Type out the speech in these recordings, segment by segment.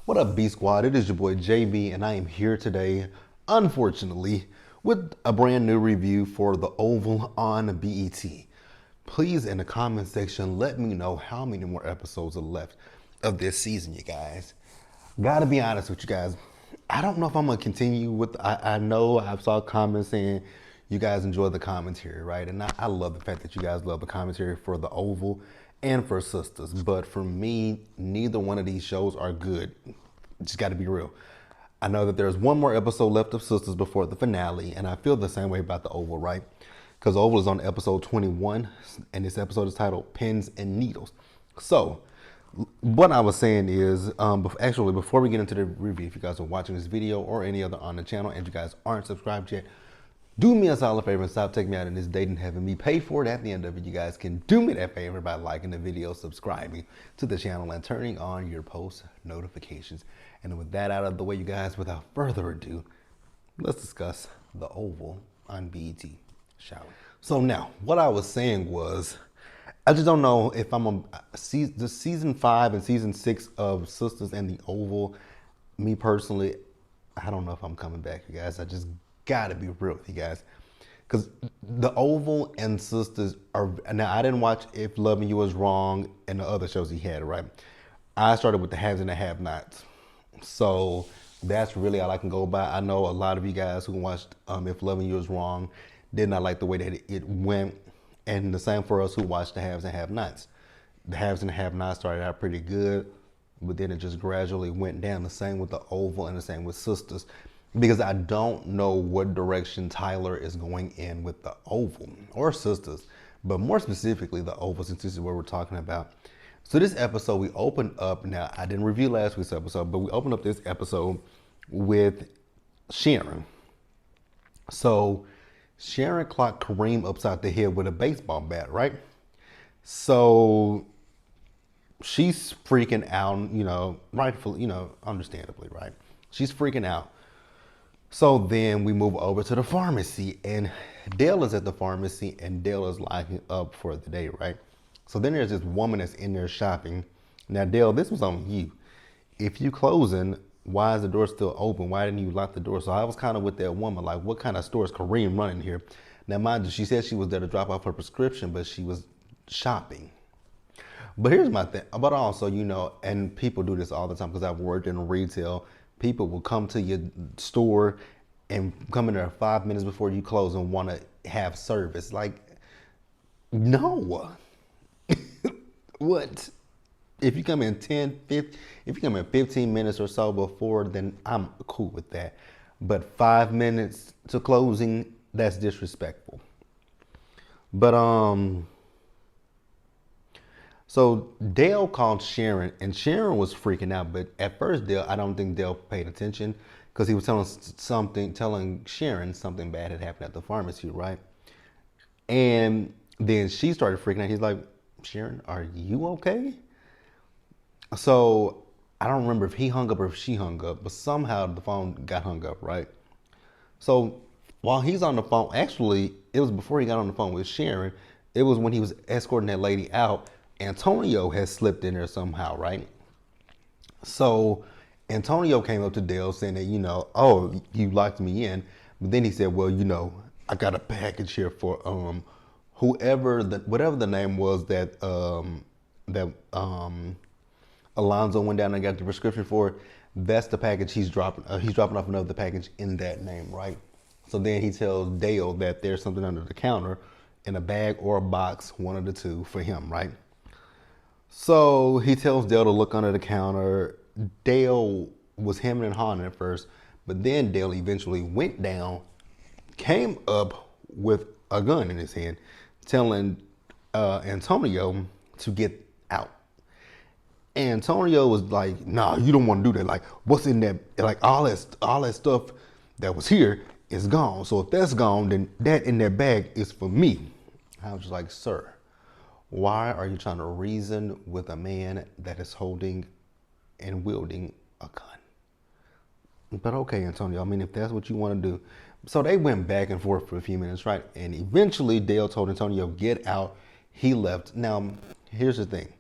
What up, B Squad? It is your boy JB, and I am here today, unfortunately, with a brand new review for The Oval on BET. Please, in the comment section, let me know how many more episodes are left of this season, you guys. Gotta be honest with you guys. I don't know if I'm gonna continue with. I know I've saw comments saying you guys enjoy the commentary, right? And I love the fact that you guys love the commentary for The Oval and for Sisters. But for me, neither one of these shows are good. Just got to be real. I know that there's one more episode left of Sisters before the finale, and I feel the same way about The Oval, right? Because The Oval is on episode 21, and this episode is titled Pins and Needles. So, what I was saying is, actually, before we get into the review, if you guys are watching this video or any other on the channel, and if you guys aren't subscribed yet, do me a solid favor and stop taking me out in this date and having me pay for it at the end of it. You guys can do me that favor by liking the video, subscribing to the channel, and turning on your post notifications. And with that out of the way, you guys, without further ado, let's discuss The Oval on BET, shall we? So now, what I was saying was, I just don't know if I'm on the season 5 and season 6 of Sisters and The Oval. Me personally, I don't know if I'm coming back, you guys. I just gotta be real with you guys, because The Oval and Sisters are, now I didn't watch If Loving You Was Wrong and the other shows he had, right? I started with the haves and the have-nots, so that's really all I can go by. I know a lot of you guys who watched If Loving You Was Wrong did not like the way that it went, and the same for us who watched the haves and have-nots. The haves and the have-nots started out pretty good, but then it just gradually went down. The same with The Oval and the same with Sisters, because I don't know what direction Tyler is going in with The Oval or Sisters, but more specifically The Oval, since this is what we're talking about. So this episode, we opened up, now I didn't review last week's episode, but we opened up this episode with Sharon. So Sharon clocked Kareem upside the head with a baseball bat, right? So she's freaking out, rightfully, understandably, right? She's freaking out. So then we move over to the pharmacy, and Dale is at the pharmacy, and Dale is locking up for the day, right? So then there's this woman that's in there shopping. Now, Dale, this was on you. If you closing, why is the door still open? Why didn't you lock the door? So I was kind of with that woman, like, what kind of store is Kareem running here? Now, mind you, she said she was there to drop off her prescription, but she was shopping. But here's my thing, but also, and people do this all the time because I've worked in retail. People will come to your store and come in there 5 minutes before you close and want to have service. Like, no. What? If you come in 10, 15, if you come in 15 minutes or so before, then I'm cool with that. But 5 minutes to closing, that's disrespectful. But, so Dale called Sharon, and Sharon was freaking out. But at first, I don't think Dale paid attention, because he was telling Sharon something bad had happened at the pharmacy, right? And then she started freaking out. He's like, Sharon, are you okay? So I don't remember if he hung up or if she hung up, but somehow the phone got hung up, right? So while he's on the phone, actually, it was before he got on the phone with Sharon. It was when he was escorting that lady out. Antonio has slipped in there somehow, right? So Antonio came up to Dale saying that, oh, you locked me in. But then he said, well, I got a package here for whatever the name was that Alonzo went down and got the prescription for. That's the package he's dropping. He's dropping off another package in that name, right? So then he tells Dale that there's something under the counter in a bag or a box, one of the two, for him, right? So he tells Dale to look under the counter. Dale was hemming and hawing at first, but then Dale eventually went down, came up with a gun in his hand, telling Antonio to get out. Antonio was like, nah, you don't want to do that. Like, what's in that? Like, all that stuff that was here is gone. So if that's gone, then that in that bag is for me. I was just like, sir, why are you trying to reason with a man that is holding and wielding a gun? But okay, Antonio, I mean, if that's what you want to do. So they went back and forth for a few minutes, right? And eventually Dale told Antonio, get out. He left. Now, here's the thing.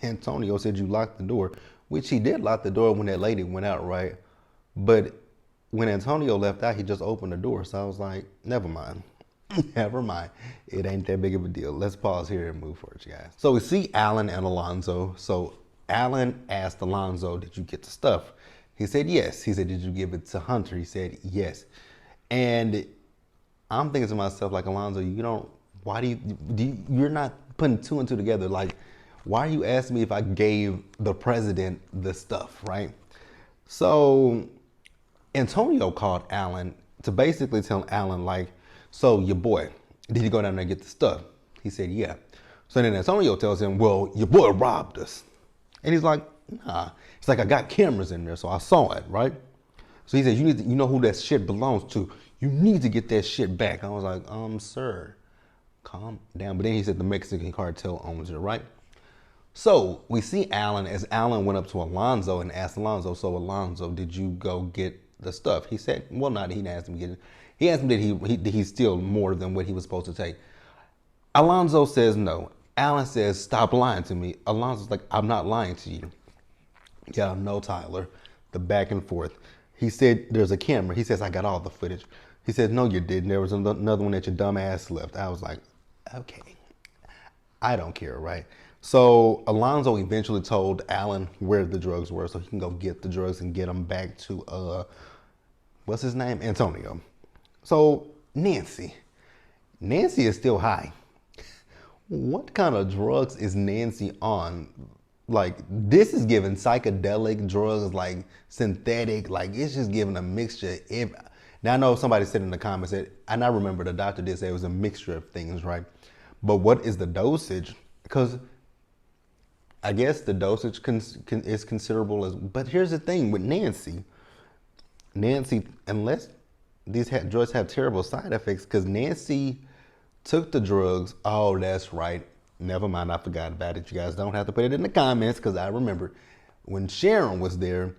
Antonio said you locked the door, which he did lock the door when that lady went out, right? But when Antonio left out, he just opened the door. So I was like, never mind. Never mind. It ain't that big of a deal. Let's pause here and move forward, you guys. So we see Alan and Alonzo. So Alan asked Alonzo, did you get the stuff? He said, yes. He said, did you give it to Hunter? He said, yes. And I'm thinking to myself, like, Alonzo, you're not putting two and two together. Like, why are you asking me if I gave the president the stuff, right? So Antonio called Alan to basically tell Alan, like, so your boy, did he go down there and get the stuff? He said, yeah. So then Antonio tells him, well, your boy robbed us. And he's like, nah. He's like, I got cameras in there, so I saw it, right? So he said, you know who that shit belongs to. You need to get that shit back. I was like, sir, calm down. But then he said the Mexican cartel owns it, right? So we see Alan as Alan went up to Alonzo and asked Alonzo, so Alonzo, did you go get the stuff? He said, well, not he didn't ask him to get it. He asked him did he steal more than what he was supposed to take. Alonzo says no. Alan says, stop lying to me. Alonzo's like, I'm not lying to you. Yeah, no, Tyler. The back and forth. He said, there's a camera. He says, I got all the footage. He said, no, you didn't. There was another one that your dumb ass left. I was like, okay, I don't care, right? So Alonzo eventually told Alan where the drugs were so he can go get the drugs and get them back to, what's his name? Antonio. So Nancy is still high. What kind of drugs is Nancy on? Like, this is giving psychedelic drugs, like synthetic, like it's just giving a mixture. Now I know somebody said in the comments that, and I remember the doctor did say it was a mixture of things, right? But what is the dosage? Because I guess the dosage is considerable. But here's the thing with Nancy, unless these drugs have terrible side effects, because Nancy took the drugs. Oh, that's right. Never mind, I forgot about it. You guys don't have to put it in the comments because I remember when Sharon was there.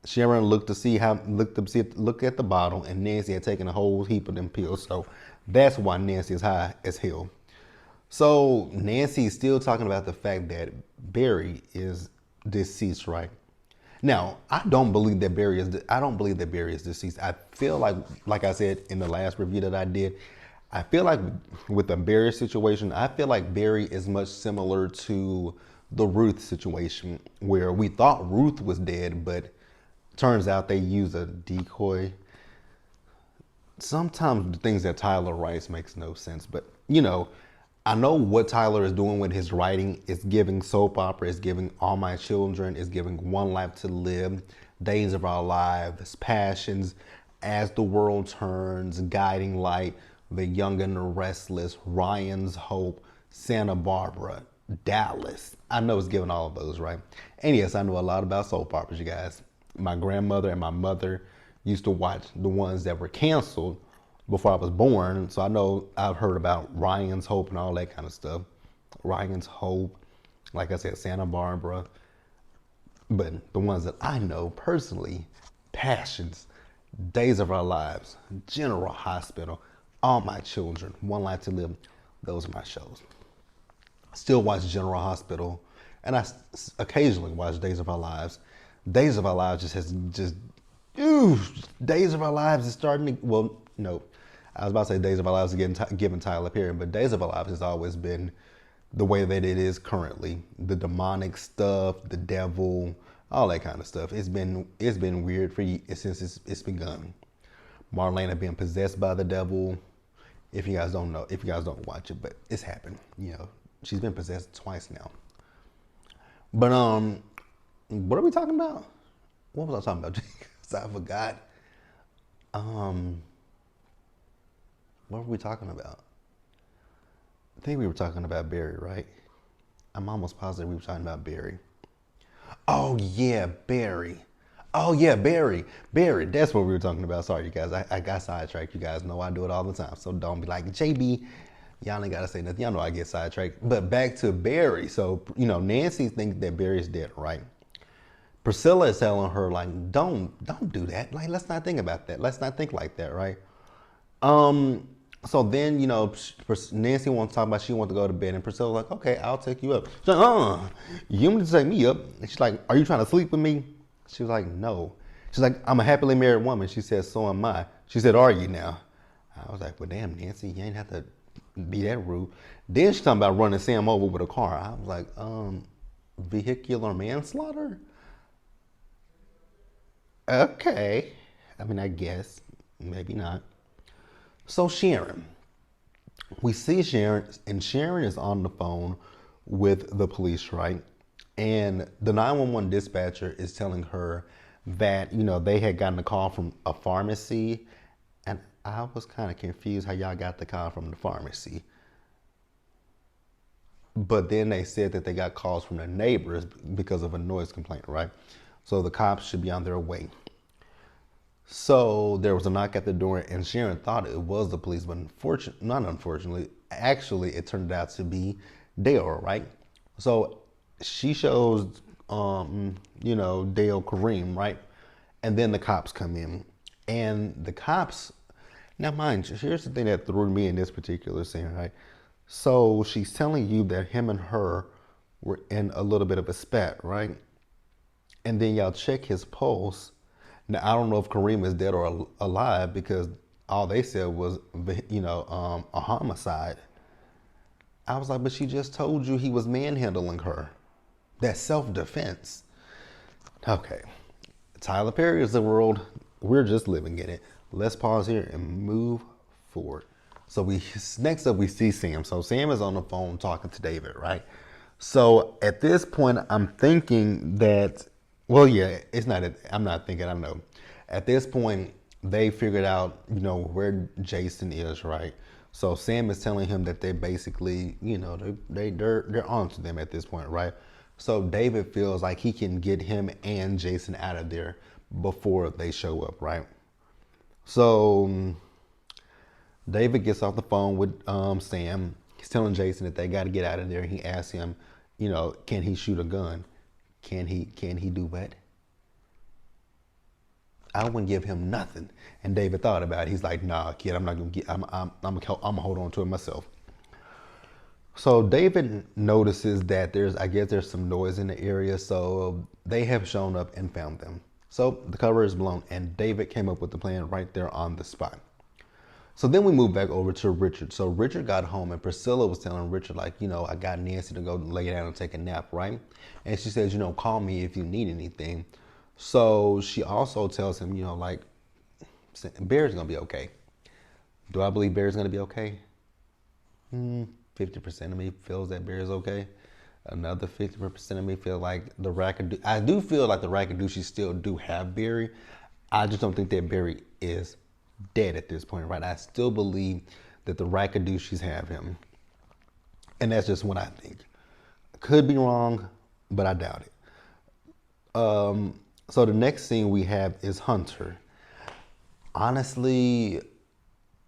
Sharon looked at the bottle, and Nancy had taken a whole heap of them pills. So that's why Nancy is high as hell. So Nancy is still talking about the fact that Barry is deceased, right? Now, I don't believe that Barry is deceased. I feel like I said in the last review that I did, I feel like with the Barry situation, I feel like Barry is much similar to the Ruth situation, where we thought Ruth was dead, but turns out they use a decoy. Sometimes the things that Tyler writes makes no sense, but you know, I know what Tyler is doing with his writing. It's giving soap opera, it's giving All My Children, it's giving One Life to Live, Days of Our Lives, Passions, As the World Turns, Guiding Light, The Young and the Restless, Ryan's Hope, Santa Barbara, Dallas. I know it's giving all of those, right? And yes, I know a lot about soap operas, you guys. My grandmother and my mother used to watch the ones that were canceled before I was born. So I know I've heard about Ryan's Hope and all that kind of stuff. Ryan's Hope, like I said, Santa Barbara. But the ones that I know personally, Passions, Days of Our Lives, General Hospital, All My Children, One Life to Live, those are my shows. I still watch General Hospital, and I occasionally watch Days of Our Lives. Days of Our Lives Days of Our Lives is starting to, well, no, I was about to say Days of Our Lives is giving Tyler Perry, but Days of Our Lives has always been the way that it is currently. The demonic stuff, the devil, all that kind of stuff. It's been weird since it's begun. Marlena being possessed by the devil. If you guys don't know, if you guys don't watch it, but it's happened. You know, she's been possessed twice now. But what are we talking about? What was I talking about? I forgot. What were we talking about? I think we were talking about Barry, right? I'm almost positive we were talking about Barry. Oh yeah, Barry. Oh yeah, Barry. That's what we were talking about. Sorry, you guys. I got sidetracked. You guys know I do it all the time. So don't be like, JB, y'all ain't got to say nothing. Y'all know I get sidetracked. But back to Barry. So, you know, Nancy thinks that Barry's dead, right? Priscilla is telling her, like, don't do that. Like, let's not think about that. Let's not think like that, right? So then, Nancy wants to talk about she wants to go to bed, and Priscilla's like, okay, I'll take you up. She's like, you need to take me up. And she's like, are you trying to sleep with me? She was like, no. She's like, I'm a happily married woman. She said, so am I. She said, are you now? I was like, well, damn, Nancy, you ain't have to be that rude. Then she's talking about running Sam over with a car. I was like, vehicular manslaughter? Okay. I mean, I guess. Maybe not. So Sharon, we see Sharon, and Sharon is on the phone with the police, right? And the 911 dispatcher is telling her that, they had gotten a call from a pharmacy. And I was kind of confused how y'all got the call from the pharmacy. But then they said that they got calls from the neighbors because of a noise complaint, right? So the cops should be on their way. So there was a knock at the door, and Sharon thought it was the police, but actually, it turned out to be Dale, right? So she shows, Dale Kareem, right? And then the cops come in, and the cops. Now, mind you, here's the thing that threw me in this particular scene, right? So she's telling you that him and her were in a little bit of a spat, right? And then y'all check his pulse. Now, I don't know if Kareem is dead or alive because all they said was, a homicide. I was like, but she just told you he was manhandling her. That's self-defense. Okay. Tyler Perry is the world. We're just living in it. Let's pause here and move forward. So next up we see Sam. So Sam is on the phone talking to David, right? So at this point, I'm thinking that, well, yeah, it's not. I'm not thinking. I know. At this point, they figured out, where Jason is, right? So Sam is telling him that they basically, they're onto them at this point, right? So David feels like he can get him and Jason out of there before they show up, right? So David gets off the phone with Sam. He's telling Jason that they got to get out of there. He asks him, can he shoot a gun? Can he do what? I wouldn't give him nothing. And David thought about it. He's like, nah, kid, I'm not gonna get. I'm gonna hold on to it myself. So David notices that there's some noise in the area. So they have shown up and found them. So the cover is blown, and David came up with the plan right there on the spot. So then we move back over to Richard. So Richard got home, and Priscilla was telling Richard, like, I got Nancy to go lay down and take a nap, right? And she says, call me if you need anything. So she also tells him, Barry's going to be okay. Do I believe Barry's going to be okay? 50% of me feels that Barry's okay. Another 50% of me feel like I do feel like the Rakadushi still do have Barry. I just don't think that Barry is dead at this point, right? I still believe that the Rakadushis have him. And that's just what I think. Could be wrong, but I doubt it. So the next scene we have is Hunter. Honestly,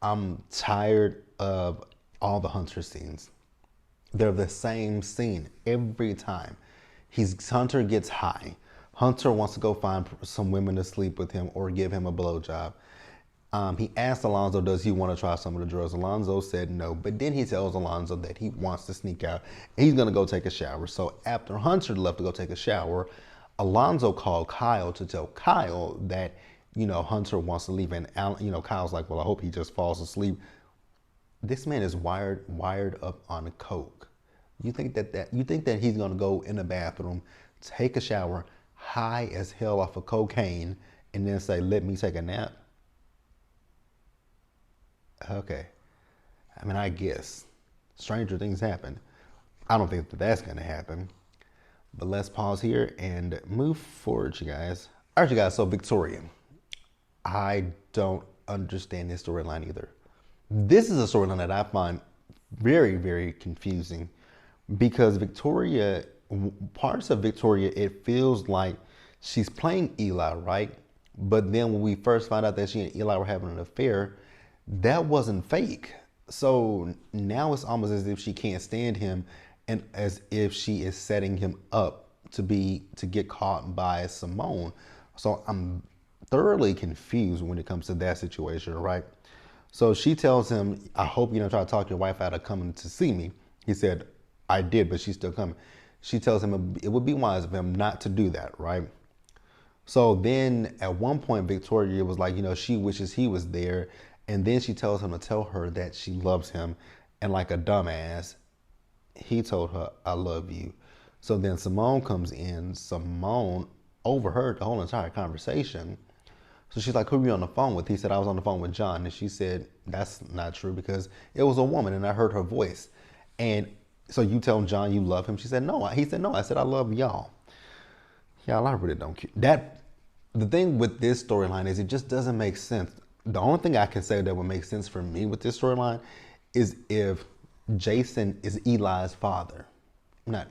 I'm tired of all the Hunter scenes. They're the same scene every time. Hunter gets high. Hunter wants to go find some women to sleep with him or give him a blowjob. He asked Alonzo, does he want to try some of the drugs? Alonzo said no, but then he tells Alonzo that he wants to sneak out. He's going to go take a shower. So after Hunter left to go take a shower, Alonzo called Kyle to tell Kyle that, Hunter wants to leave. And, Kyle's like, well, I hope he just falls asleep. This man is wired up on coke. You think that he's going to go in the bathroom, take a shower, high as hell off of cocaine, and then say, let me take a nap? Okay. I mean, I guess stranger things happen. I don't think that that's going to happen. But let's pause here and move forward, you guys. All right, you guys. So Victoria, I don't understand this storyline either. This is a storyline that I find very, very confusing because parts of Victoria, it feels like she's playing Eli, right? But then when we first found out that she and Eli were having an affair, that wasn't fake. So now it's almost as if she can't stand him and as if she is setting him up to get caught by Simone. So I'm thoroughly confused when it comes to that situation, right? So she tells him, I hope you don't try to talk your wife out of coming to see me. He said, I did, but she's still coming. She tells him it would be wise of him not to do that, right? So then at one point, Victoria was like, she wishes he was there. And then she tells him to tell her that she loves him. And like a dumbass, he told her, I love you. So then Simone comes in. Simone overheard the whole entire conversation. So she's like, who were you on the phone with? He said, I was on the phone with John. And she said, that's not true because it was a woman and I heard her voice. And so you tell John you love him? She said, no. He said, no. I said, I love y'all. Y'all, I really don't care. The thing with this storyline is it just doesn't make sense. The only thing I can say that would make sense for me with this storyline is if Jason is Eli's father. Not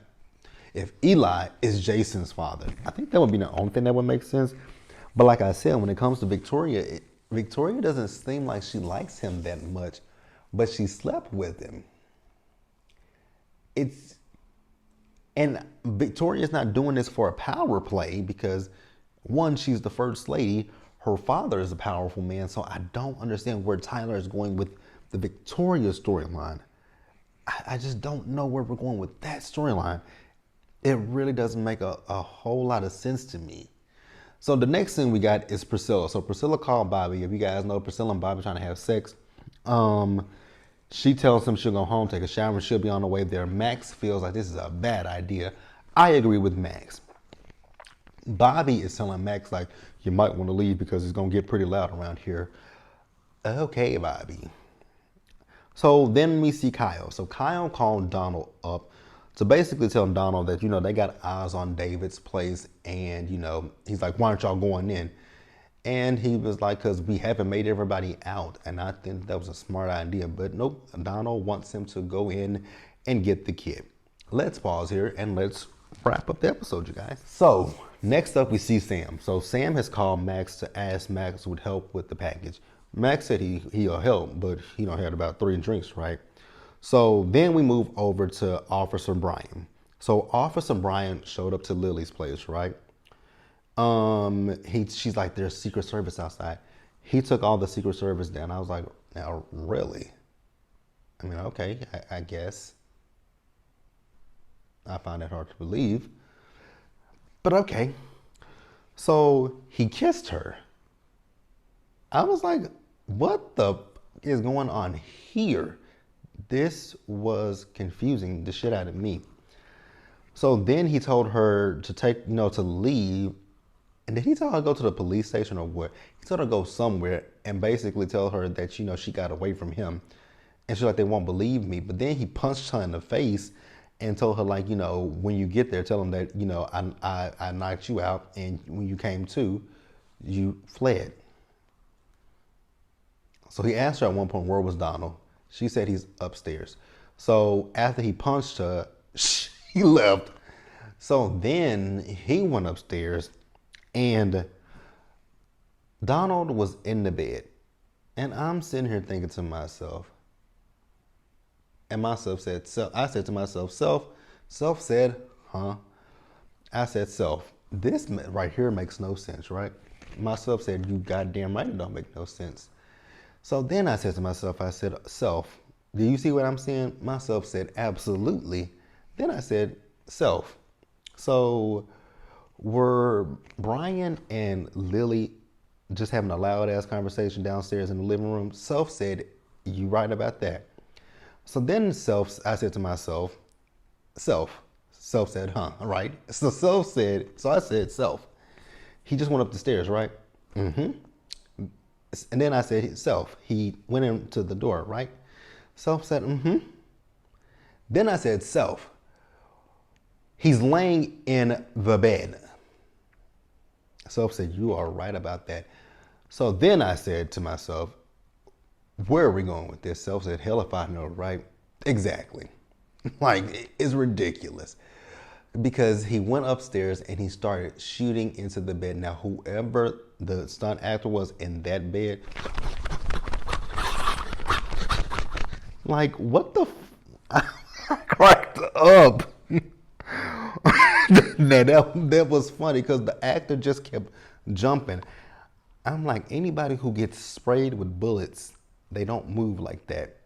if Eli is Jason's father. I think that would be the only thing that would make sense. But like I said, when it comes to Victoria, Victoria doesn't seem like she likes him that much, but she slept with him. And Victoria's not doing this for a power play because, one, she's the first lady. Her father is a powerful man, so I don't understand where Tyler is going with the Victoria storyline. I just don't know where we're going with that storyline. It really doesn't make a whole lot of sense to me. So the next thing we got is Priscilla. So Priscilla called Bobby. If you guys know, Priscilla and Bobby trying to have sex. She tells him she'll go home, take a shower, and she'll be on the way there. Max feels like this is a bad idea. I agree with Max. Bobby is telling Max, like, you might want to leave because it's going to get pretty loud around here. Okay, Bobby. So then we see Kyle. So Kyle called Donald up to basically tell Donald that, they got eyes on David's place. And, he's like, why aren't y'all going in? And he was like, because we haven't made everybody out. And I think that was a smart idea. But nope, Donald wants him to go in and get the kid. Let's pause here and let's wrap up the episode, you guys. So next up, we see Sam. So Sam has called Max to ask Max would help with the package. Max said he'll help, but he had about 3 drinks, right? So then we move over to Officer Brian. So Officer Brian showed up to Lily's place, right? She's like, there's Secret Service outside. He took all the Secret Service down. I was like, now really? I mean, okay, I guess. I find it hard to believe, but okay. So he kissed her. I was like, what the is going on here? This was confusing the shit out of me. So then he told her to take, to leave. And did he tell her to go to the police station or what? He told her to go somewhere and basically tell her that, she got away from him. And she's like, they won't believe me. But then he punched her in the face and told her, like, when you get there, tell them that, I knocked you out. And when you came to, you fled. So he asked her at one point, where was Donald? She said he's upstairs. So after he punched her, he left. So then he went upstairs. And Donald was in the bed. And I'm sitting here thinking to myself, and myself said, self. I said to myself, self. Self said, huh? I said, self. This right here makes no sense, right? Myself said, you goddamn right, it don't make no sense. So then I said to myself, I said, self, do you see what I'm saying? Myself said, absolutely. Then I said, self. So were Brian and Lily just having a loud ass conversation downstairs in the living room? Self said, you right about that. So then I said to myself, self said, huh, right? So I said, self. He just went up the stairs, right? Mm-hmm. And then I said, self, he went into the door, right? Self said, mm-hmm. Then I said, self, he's laying in the bed. Self said, you are right about that. So then I said to myself, where are we going with this? Self said, hell if I know, right? Exactly. Like, it's ridiculous. Because he went upstairs and he started shooting into the bed. Now, whoever the stunt actor was in that bed, like, what the I cracked up. that was funny because the actor just kept jumping. I'm like, anybody who gets sprayed with bullets they don't move like that.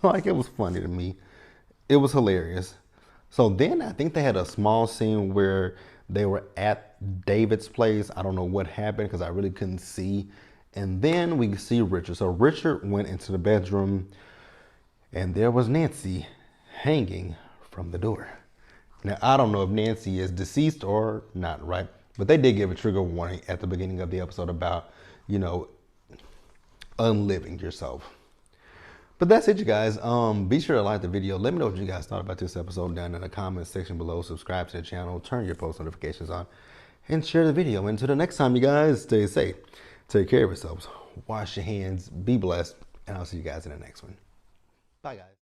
Like, it was funny to me. It was hilarious. So then I think they had a small scene where they were at David's place. I don't know what happened because I really couldn't see. And then we see Richard. So Richard went into the bedroom and there was Nancy hanging from the door. Now, I don't know if Nancy is deceased or not, right? But they did give a trigger warning at the beginning of the episode about, you know, unliving yourself. But that's it, you guys. Be sure to like the video. Let me know what you guys thought about this episode down in the comments section below. Subscribe to the channel, turn your post notifications on, and share the video. Until the next time, you guys, stay safe. Take care of yourselves. Wash your hands. Be blessed. And I'll see you guys in the next one. Bye, guys.